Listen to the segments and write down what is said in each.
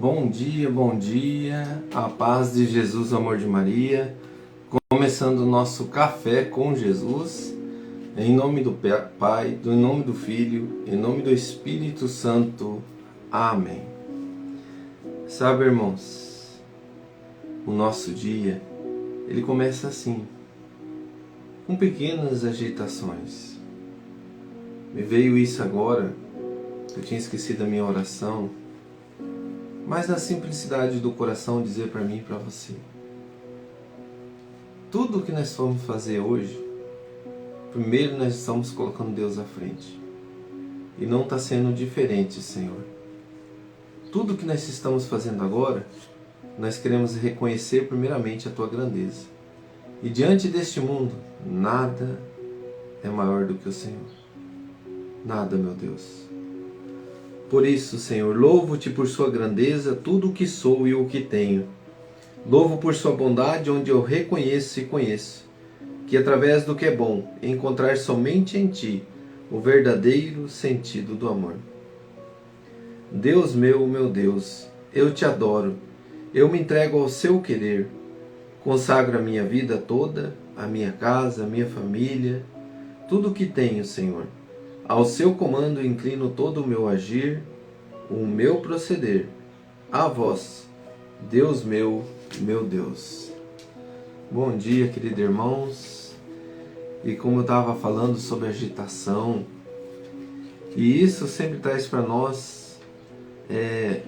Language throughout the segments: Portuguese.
Bom dia, a paz de Jesus, o amor de Maria, começando o nosso café com Jesus, em nome do Pai, em nome do Filho, em nome do Espírito Santo, amém. Sabe, irmãos, o nosso dia, ele começa assim, com pequenas agitações. Me veio isso agora, eu tinha esquecido a minha oração, mas na simplicidade do coração dizer para mim e para você. Tudo o que nós vamos fazer hoje, primeiro nós estamos colocando Deus à frente. E não está sendo diferente, Senhor. Tudo o que nós estamos fazendo agora, nós queremos reconhecer primeiramente a Tua grandeza. E diante deste mundo, nada é maior do que o Senhor. Nada, meu Deus. Por isso, Senhor, louvo-te por sua grandeza, tudo o que sou e o que tenho. Louvo por sua bondade, onde eu reconheço e conheço, que através do que é bom, encontrar somente em ti o verdadeiro sentido do amor. Deus meu Deus, eu te adoro, eu me entrego ao seu querer, consagro a minha vida toda, a minha casa, a minha família, tudo o que tenho, Senhor. Ao seu comando inclino todo o meu agir, o meu proceder. A vós, Deus meu Deus. Bom dia, queridos irmãos. E como eu estava falando sobre agitação, e isso sempre traz para nós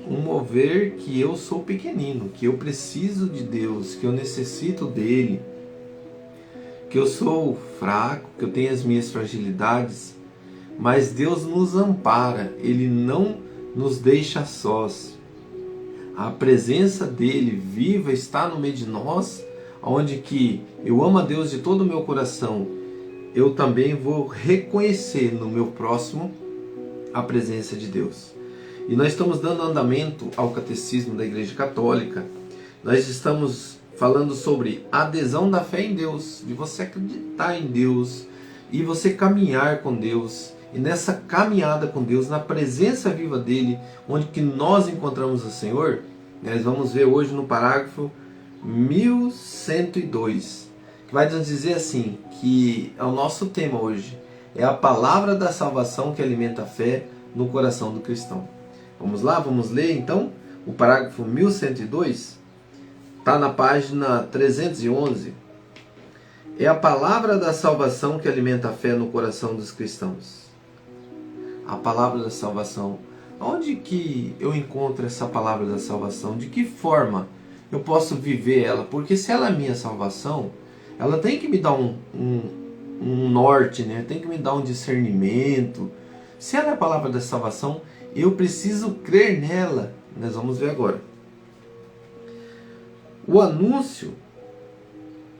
um mover que eu sou pequenino, que eu preciso de Deus, que eu necessito dele, que eu sou fraco, que eu tenho as minhas fragilidades, mas Deus nos ampara, Ele não nos deixa sós. A presença dEle viva está no meio de nós, onde que eu amo a Deus de todo o meu coração. Eu também vou reconhecer no meu próximo a presença de Deus. E nós estamos dando andamento ao Catecismo da Igreja Católica. Nós estamos falando sobre a adesão da fé em Deus, de você acreditar em Deus e você caminhar com Deus. E nessa caminhada com Deus, na presença viva dEle, onde que nós encontramos o Senhor, nós vamos ver hoje no parágrafo 1102, que vai nos dizer assim, que é o nosso tema hoje, é a palavra da salvação que alimenta a fé no coração do cristão. Vamos lá, vamos ler então o parágrafo 1102, está na página 311, é a palavra da salvação que alimenta a fé no coração dos cristãos. A palavra da salvação. Onde que eu encontro essa palavra da salvação? De que forma eu posso viver ela? Porque se ela é minha salvação, ela tem que me dar um norte, né? Tem que me dar um discernimento. Se ela é a palavra da salvação, eu preciso crer nela. Nós vamos ver agora. O anúncio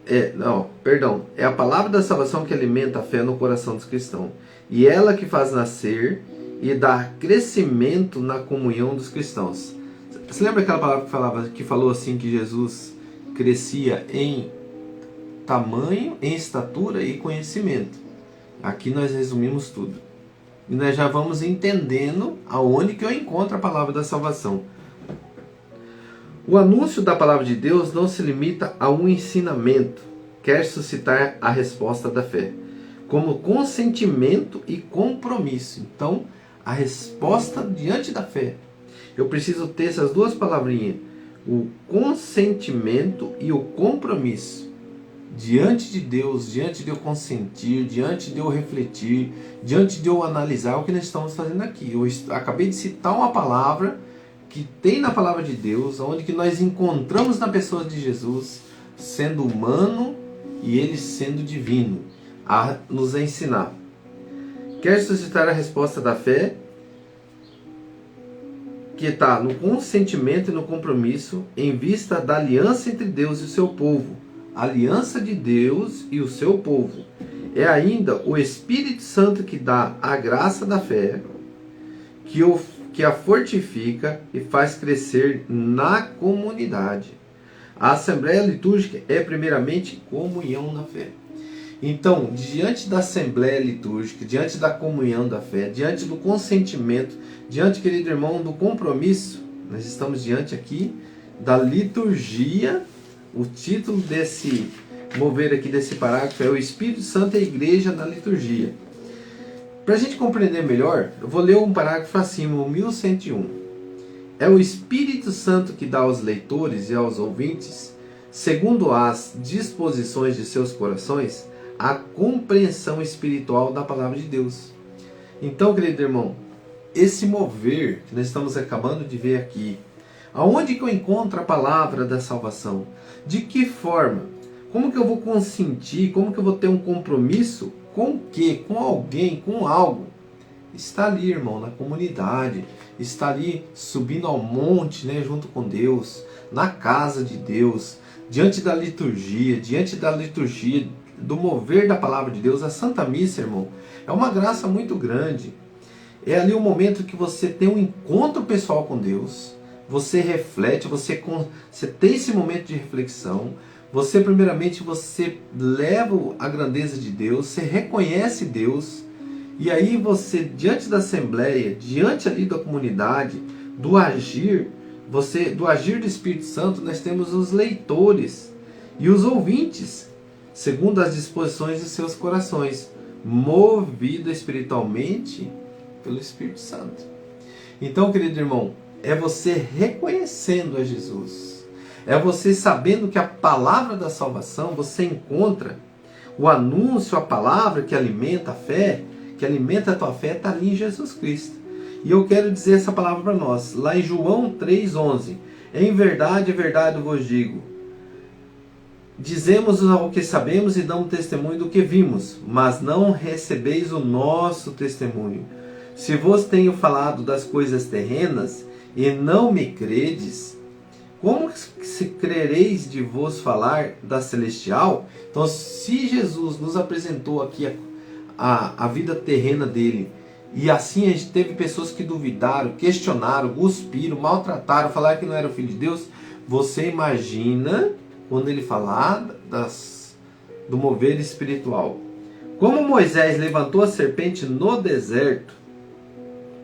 é a palavra da salvação que alimenta a fé no coração dos cristãos. E ela que faz nascer e dá crescimento na comunhão dos cristãos. Você lembra aquela palavra que falou assim que Jesus crescia em tamanho, em estatura e conhecimento? Aqui nós resumimos tudo. E nós já vamos entendendo aonde que eu encontro a palavra da salvação. O anúncio da palavra de Deus não se limita a um ensinamento, quer suscitar a resposta da fé, como consentimento e compromisso. Então, a resposta diante da fé. Eu preciso ter essas duas palavrinhas, o consentimento e o compromisso. Diante de Deus, diante de eu consentir, diante de eu refletir, diante de eu analisar o que nós estamos fazendo aqui. Eu acabei de citar uma palavra que tem na palavra de Deus, onde que nós encontramos na pessoa de Jesus, sendo humano e ele sendo divino, a nos ensinar. Quer suscitar a resposta da fé, que está no consentimento e no compromisso, em vista da aliança entre Deus e o seu povo. A aliança de Deus e o seu povo. É ainda o Espírito Santo que dá a graça da fé, que a fortifica e faz crescer na comunidade. A Assembleia Litúrgica é primeiramente comunhão na fé. Então, diante da Assembleia Litúrgica, diante da comunhão da fé, diante do consentimento, diante, querido irmão, do compromisso, Nós estamos diante aqui da liturgia. O título desse mover aqui desse parágrafo é o Espírito Santo e a Igreja na liturgia. Para a gente compreender melhor, eu vou ler um parágrafo acima, o 1101. É o Espírito Santo que dá aos leitores e aos ouvintes, segundo as disposições de seus corações, a compreensão espiritual da palavra de Deus. Então, querido irmão, esse mover que nós estamos acabando de ver aqui, aonde que eu encontro a palavra da salvação? De que forma? Como que eu vou consentir? Como que eu vou ter um compromisso? Com o quê? Com alguém? Com algo? Está ali, irmão, na comunidade. Está ali subindo ao monte, né, junto com Deus, na casa de Deus, diante da liturgia, do mover da palavra de Deus. A Santa Missa, irmão, é uma graça muito grande. É ali o momento que você tem um encontro pessoal com Deus, você reflete, você tem esse momento de reflexão, você primeiramente leva a grandeza de Deus, você reconhece Deus, e aí você, diante da assembleia, diante ali da comunidade, do agir do Espírito Santo, nós temos os leitores e os ouvintes, segundo as disposições de seus corações, movido espiritualmente pelo Espírito Santo. Então, querido irmão, é você reconhecendo a Jesus, é você sabendo que a palavra da salvação, você encontra o anúncio, a palavra que alimenta a fé, que alimenta a tua fé, está ali em Jesus Cristo. E eu quero dizer essa palavra para nós, lá em João 3,11. Em verdade eu vos digo, dizemos o que sabemos e damos testemunho do que vimos, mas não recebeis o nosso testemunho. Se vos tenho falado das coisas terrenas e não me credes, como se crereis de vos falar da celestial? Então, se Jesus nos apresentou aqui a vida terrena dele, e assim a gente teve pessoas que duvidaram, questionaram, cuspiram, maltrataram, falaram que não era o Filho de Deus, você imagina quando ele falar do mover espiritual. Como Moisés levantou a serpente no deserto,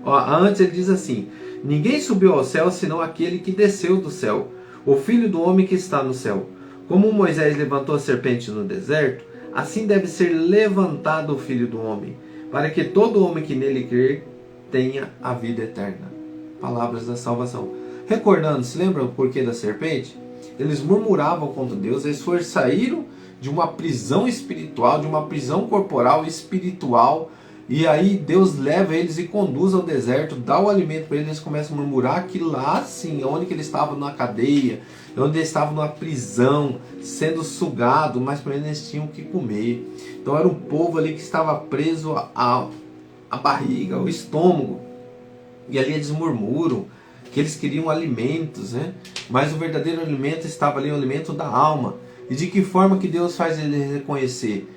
antes ele diz assim: ninguém subiu ao céu senão aquele que desceu do céu, o Filho do homem que está no céu. Como Moisés levantou a serpente no deserto, assim deve ser levantado o Filho do homem, para que todo homem que nele crer tenha a vida eterna. Palavras da salvação. Recordando, se lembra o porquê da serpente? Eles murmuravam contra Deus, eles saíram de uma prisão espiritual, de uma prisão corporal espiritual, e aí Deus leva eles e conduz ao deserto, dá o alimento para eles, eles começam a murmurar que lá sim, onde que eles estavam na cadeia, onde eles estavam numa prisão, sendo sugado, mas para eles tinham que comer. Então era um povo ali que estava preso à barriga, ao estômago, e ali eles murmuram que eles queriam alimentos, né? Mas o verdadeiro alimento estava ali, o alimento da alma. E de que forma que Deus faz eles reconhecer?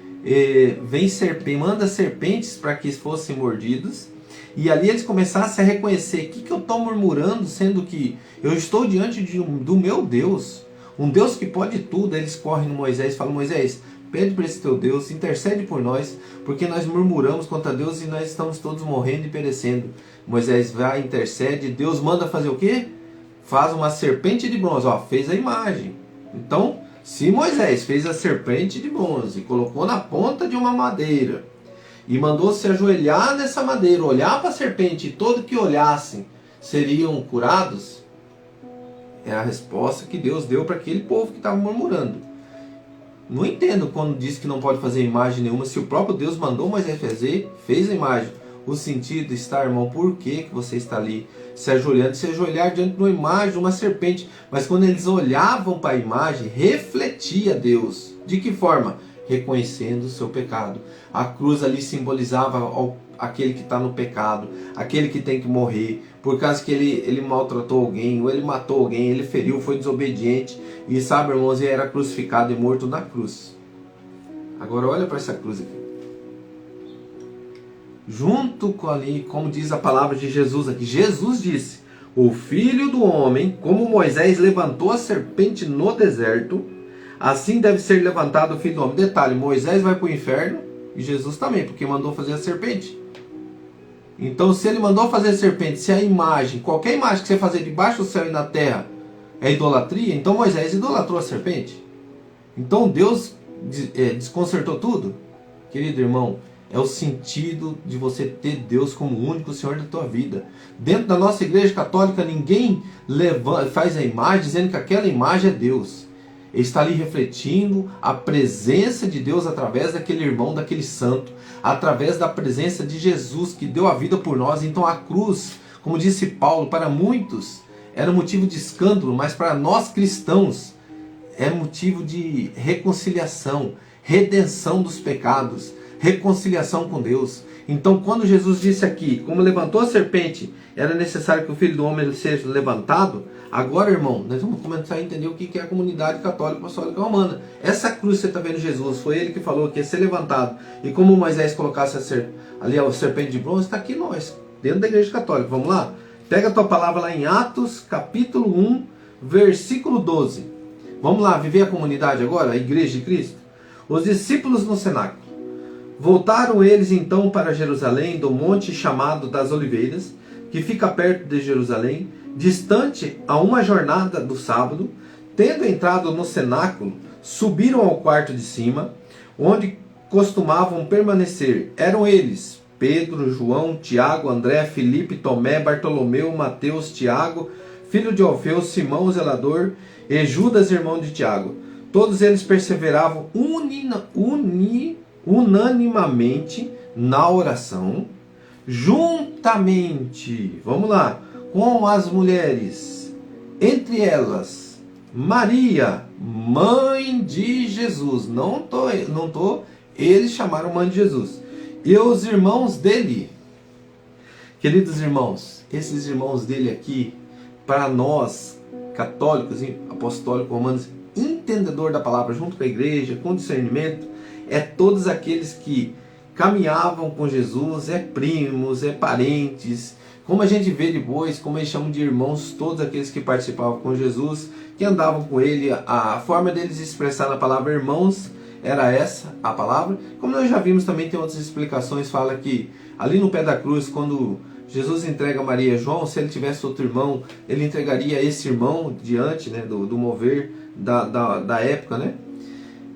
Manda serpentes para que fossem mordidos, e ali eles começassem a reconhecer: o que eu estou murmurando, sendo que eu estou diante do meu Deus, um Deus que pode tudo. Eles correm no Moisés e falam: Moisés, pede para esse teu Deus, intercede por nós, porque nós murmuramos contra Deus e nós estamos todos morrendo e perecendo. Moisés vai, intercede, Deus manda fazer o quê? Faz uma serpente de bronze, fez a imagem. Então, se Moisés fez a serpente de bronze, colocou na ponta de uma madeira e mandou se ajoelhar nessa madeira, olhar para a serpente, e todos que olhassem seriam curados, é a resposta que Deus deu para aquele povo que estava murmurando. Não entendo quando diz que não pode fazer imagem nenhuma, se o próprio Deus mandou Moisés fazer, fez a imagem. O sentido está, irmão, por que você está ali se ajoelhar diante de uma imagem, de uma serpente? Mas quando eles olhavam para a imagem, refletia Deus. De que forma? Reconhecendo o seu pecado. A cruz ali simbolizava aquele que está no pecado, aquele que tem que morrer, por causa que ele maltratou alguém, ou ele matou alguém, ele feriu, foi desobediente, e sabe, irmãos, ele era crucificado e morto na cruz. Agora olha para essa cruz aqui. Junto com ali, como diz a palavra de Jesus aqui, Jesus disse: o Filho do Homem, como Moisés levantou a serpente no deserto, assim deve ser levantado o Filho do Homem. Detalhe, Moisés vai para o inferno e Jesus também, porque mandou fazer a serpente. Então, se ele mandou fazer serpente, se a imagem, qualquer imagem que você fazer debaixo do céu e na terra é idolatria, então Moisés idolatrou a serpente. Então Deus desconcertou tudo. Querido irmão, é o sentido de você ter Deus como o único Senhor da tua vida. Dentro da nossa igreja católica, ninguém faz a imagem dizendo que aquela imagem é Deus. Ele está ali refletindo a presença de Deus através daquele irmão, daquele santo, através da presença de Jesus que deu a vida por nós. Então a cruz, como disse Paulo, para muitos era motivo de escândalo, mas para nós cristãos é motivo de reconciliação, redenção dos pecados, reconciliação com Deus. Então quando Jesus disse aqui, como levantou a serpente, era necessário que o Filho do Homem seja levantado. Agora, irmão, nós vamos começar a entender o que é a comunidade católica apostólica romana. Essa cruz que você está vendo Jesus, foi ele que falou que ia ser levantado. E como Moisés colocasse ali a serpente de bronze, está aqui nós, dentro da igreja católica. Vamos lá? Pega a tua palavra lá em Atos, capítulo 1, versículo 12. Vamos lá, viver a comunidade agora, a igreja de Cristo? Os discípulos no cenáculo. Voltaram eles então para Jerusalém, do monte chamado das Oliveiras, que fica perto de Jerusalém, distante a uma jornada do sábado. Tendo entrado no cenáculo, subiram ao quarto de cima, onde costumavam permanecer. Eram eles Pedro, João, Tiago, André, Filipe, Tomé, Bartolomeu, Mateus, Tiago, filho de Alfeu, Simão o zelador e Judas, irmão de Tiago. Todos eles perseveravam unanimamente na oração, juntamente, vamos lá, com as mulheres, entre elas Maria, mãe de Jesus. Eles chamaram mãe de Jesus. E os irmãos dele. Queridos irmãos, esses irmãos dele aqui, para nós católicos, apostólicos, romanos, entendedor da palavra junto com a igreja, com discernimento, é todos aqueles que caminhavam com Jesus, é primos, é parentes, como a gente vê depois, como eles chamam de irmãos, todos aqueles que participavam com Jesus, que andavam com ele. A forma deles expressar na palavra irmãos era essa, a palavra. Como nós já vimos também, tem outras explicações, fala que ali no pé da cruz, quando Jesus entrega Maria e João, se ele tivesse outro irmão, ele entregaria esse irmão diante, né, do mover da época, né?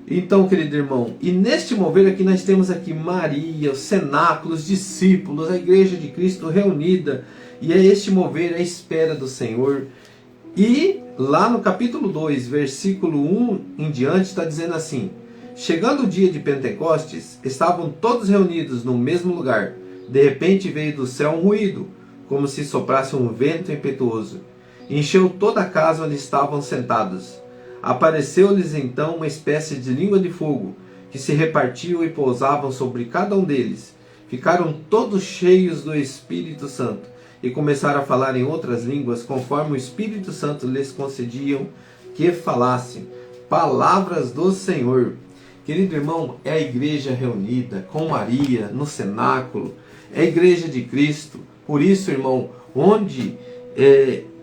Então, querido irmão, e neste mover aqui nós temos aqui Maria, os cenáculos, os discípulos, a igreja de Cristo reunida, e é este mover a espera do Senhor. E lá no capítulo 2, versículo 1 em diante, está dizendo assim: chegando o dia de Pentecostes, estavam todos reunidos no mesmo lugar. De repente veio do céu um ruído, como se soprasse um vento impetuoso. Encheu toda a casa onde estavam sentados. Apareceu-lhes então uma espécie de língua de fogo, que se repartiu e pousavam sobre cada um deles. Ficaram todos cheios do Espírito Santo, e começaram a falar em outras línguas, conforme o Espírito Santo lhes concediam que falassem. Palavras do Senhor. Querido irmão, é a igreja reunida com Maria no cenáculo, é a igreja de Cristo. Por isso, irmão, onde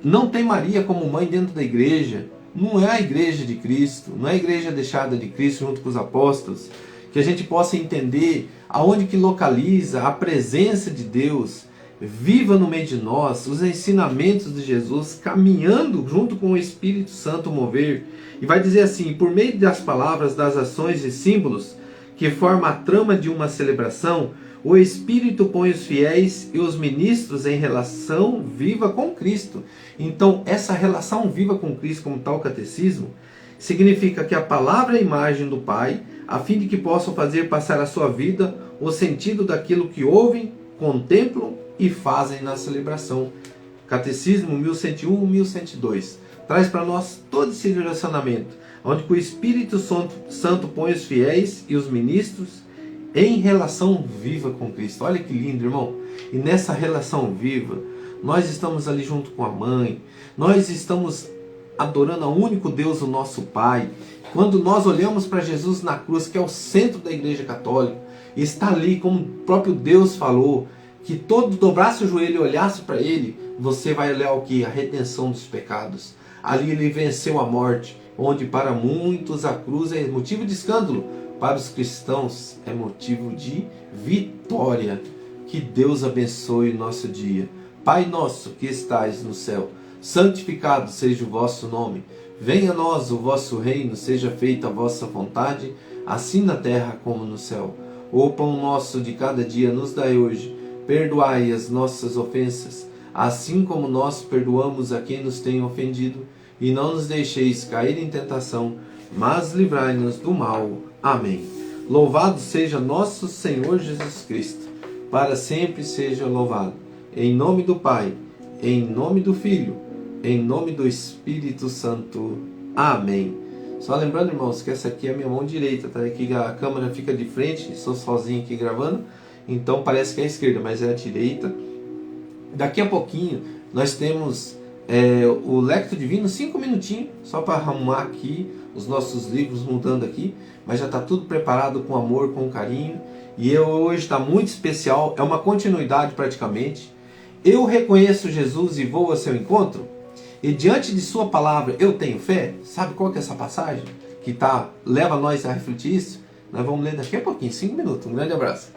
não tem Maria como mãe dentro da igreja, não é a igreja de Cristo, não é a igreja deixada de Cristo junto com os apóstolos, que a gente possa entender aonde que localiza a presença de Deus, viva no meio de nós, os ensinamentos de Jesus, caminhando junto com o Espírito Santo mover. E vai dizer assim: por meio das palavras, das ações e símbolos que formam a trama de uma celebração, o Espírito põe os fiéis e os ministros em relação viva com Cristo. Então, essa relação viva com Cristo, como tal catecismo, significa que a palavra é a imagem do Pai, a fim de que possam fazer passar a sua vida o sentido daquilo que ouvem, contemplam e fazem na celebração. Catecismo 1101, 1102. Traz para nós todo esse direcionamento, onde o Espírito Santo põe os fiéis e os ministros em relação viva com Cristo. Olha que lindo, irmão. E nessa relação viva, nós estamos ali junto com a mãe, nós estamos adorando ao único Deus, o nosso Pai. Quando nós olhamos para Jesus na cruz, que é o centro da igreja católica, e está ali, como o próprio Deus falou, que todo dobrasse o joelho e olhasse para ele, você vai olhar o que? A redenção dos pecados. Ali ele venceu a morte, onde para muitos a cruz é motivo de escândalo, para os cristãos é motivo de vitória. Que Deus abençoe o nosso dia. Pai nosso que estais no céu, santificado seja o vosso nome. Venha a nós o vosso reino, seja feita a vossa vontade, assim na terra como no céu. O pão nosso de cada dia nos dai hoje. Perdoai as nossas ofensas, assim como nós perdoamos a quem nos tem ofendido. E não nos deixeis cair em tentação, mas livrai-nos do mal. Amém. Louvado seja nosso Senhor Jesus Cristo, para sempre seja louvado. Em nome do Pai, em nome do Filho, em nome do Espírito Santo. Amém. Só lembrando, irmãos, que essa aqui é a minha mão direita, tá? Aqui a câmera fica de frente, sou sozinho aqui gravando, então parece que é a esquerda, mas é a direita. Daqui a pouquinho nós temos o Lectio Divino, 5 minutinhos, só para arrumar aqui os nossos livros, mudando aqui, mas já está tudo preparado com amor, com carinho, e hoje está muito especial, é uma continuidade praticamente. Eu reconheço Jesus e vou ao seu encontro, e diante de sua palavra eu tenho fé. Sabe qual que é essa passagem que leva nós a refletir isso? Nós vamos ler daqui a pouquinho, 5 minutos. Um grande abraço.